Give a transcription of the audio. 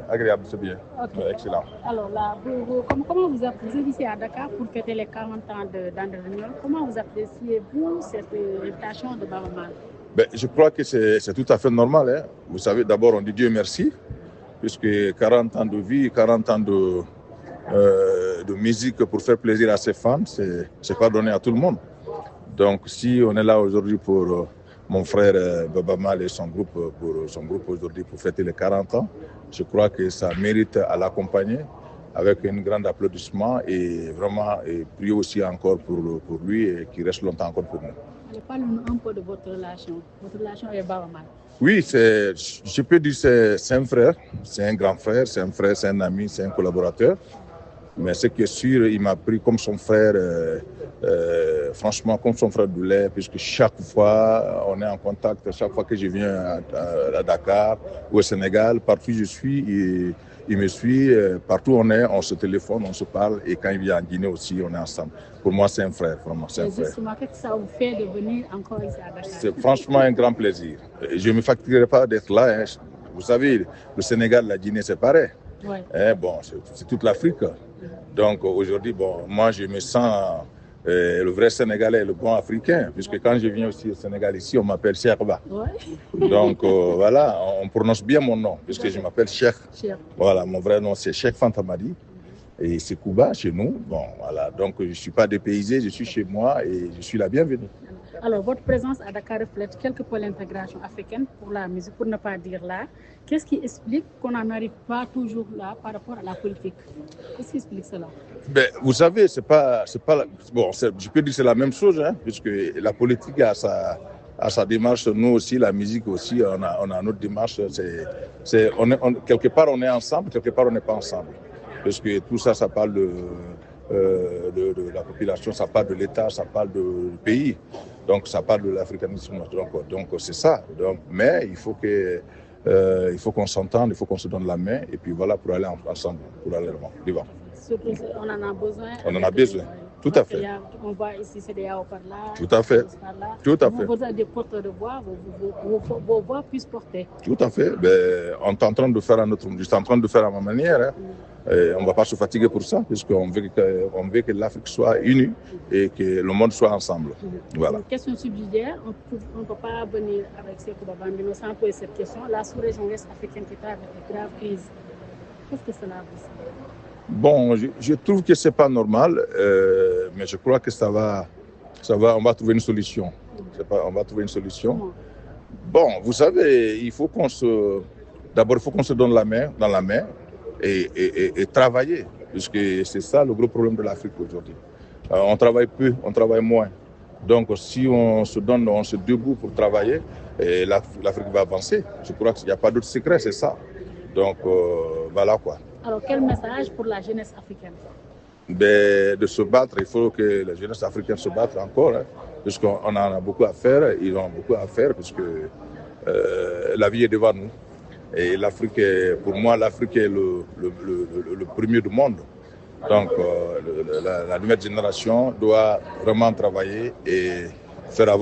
agréable, c'est bien. Okay. Excellent. Alors là, comment vous êtes ici à Dakar pour fêter les 40 ans d'André Réunion? Comment vous appréciez-vous cette invitation de Baaba Maal? Je crois que c'est tout à fait normal. Hein. Vous savez, d'abord, on dit Dieu merci, puisque 40 ans de vie, 40 ans de musique pour faire plaisir à ses fans, c'est pas donné à tout le monde. Donc, si on est là aujourd'hui pour mon frère Baaba Maal et son groupe aujourd'hui pour fêter les 40 ans, je crois que ça mérite à l'accompagner avec un grand applaudissement et vraiment et prier aussi encore pour lui et qu'il reste longtemps encore pour nous. Parlez-nous un peu de votre relation avec Baaba Maal. Oui, je peux dire c'est un frère, c'est un grand frère, c'est un frère, c'est un ami, c'est un collaborateur. Mais ce qui est sûr, il m'a pris comme son frère, franchement, comme son frère de lait, puisque chaque fois, on est en contact, chaque fois que je viens à Dakar ou au Sénégal, partout où je suis, il me suit, partout où on est, on se téléphone, on se parle, et quand il vient en Guinée aussi, on est ensemble. Pour moi, c'est un frère, vraiment, c'est un frère. Justement, qu'est-ce que ça vous fait de venir encore ici à Dakar? C'est franchement un grand plaisir. Je ne me facturerai pas d'être là. Hein. Vous savez, le Sénégal, la Guinée, c'est pareil. Ouais. Bon, c'est toute l'Afrique. Donc aujourd'hui, moi je me sens le vrai Sénégalais, le bon Africain, puisque quand je viens aussi au Sénégal ici, on m'appelle Cheikh Ba. Ouais. Donc voilà, on prononce bien mon nom, puisque je m'appelle Cheikh. Voilà, mon vrai nom c'est Cheikh Fanta Madi. Et c'est Kouba chez nous. Bon, voilà, donc je ne suis pas dépaysé, je suis chez moi et je suis la bienvenue. Alors, votre présence à Dakar reflète quelque peu l'intégration africaine pour la musique, pour ne pas dire l'art. Qu'est-ce qui explique qu'on n'en arrive pas toujours là par rapport à la politique? Qu'est-ce qui explique cela? Vous savez, c'est pas bon, je peux dire que c'est la même chose, hein, puisque la politique a sa démarche, nous aussi, la musique aussi, on a notre démarche. Quelque part, on est ensemble, quelque part, on n'est pas ensemble. Parce que tout ça, ça parle de la population, ça parle de l'État, ça parle du pays. Donc, ça parle de l'africanisme. Donc c'est ça. Mais il faut qu'on s'entende, il faut qu'on se donne la main, et puis voilà, pour aller ensemble, pour aller devant. Surtout, on en a besoin. On en a besoin. Tout à fait. On voit ici CEDEAO par là. Tout à fait. Tout à fait. Vous avez des porteurs de voix, vos voix puissent porter. Tout à fait. On est en train de faire je suis en train de faire à ma manière. Hein. On ne va pas se fatiguer pour ça, puisqu'on veut que l'Afrique soit unie et que le monde soit ensemble. Voilà. Une question subsidiaire, on ne peut pas venir avec Sékou Bambino sans poser cette question. La sous-région ouest africaine qui traverse de graves crises. Qu'est-ce que cela vous dit? Bon, je trouve que c'est pas normal, mais je crois que ça va, on va trouver une solution. On va trouver une solution. Bon, vous savez, d'abord, il faut qu'on se donne dans la main et travailler, puisque c'est ça le gros problème de l'Afrique aujourd'hui. On travaille peu, on travaille moins. Donc, si on se donne, on se debout pour travailler, l'Afrique va avancer. Je crois qu'il n'y a pas d'autre secret, c'est ça. Donc, voilà quoi. Alors, quel message pour la jeunesse africaine? De se battre, il faut que la jeunesse africaine se batte encore, hein, puisqu'on en a beaucoup à faire, ils ont beaucoup à faire, puisque la vie est devant nous. Et l'Afrique, pour moi, l'Afrique est le premier du monde. Donc, la nouvelle génération doit vraiment travailler et faire avancer.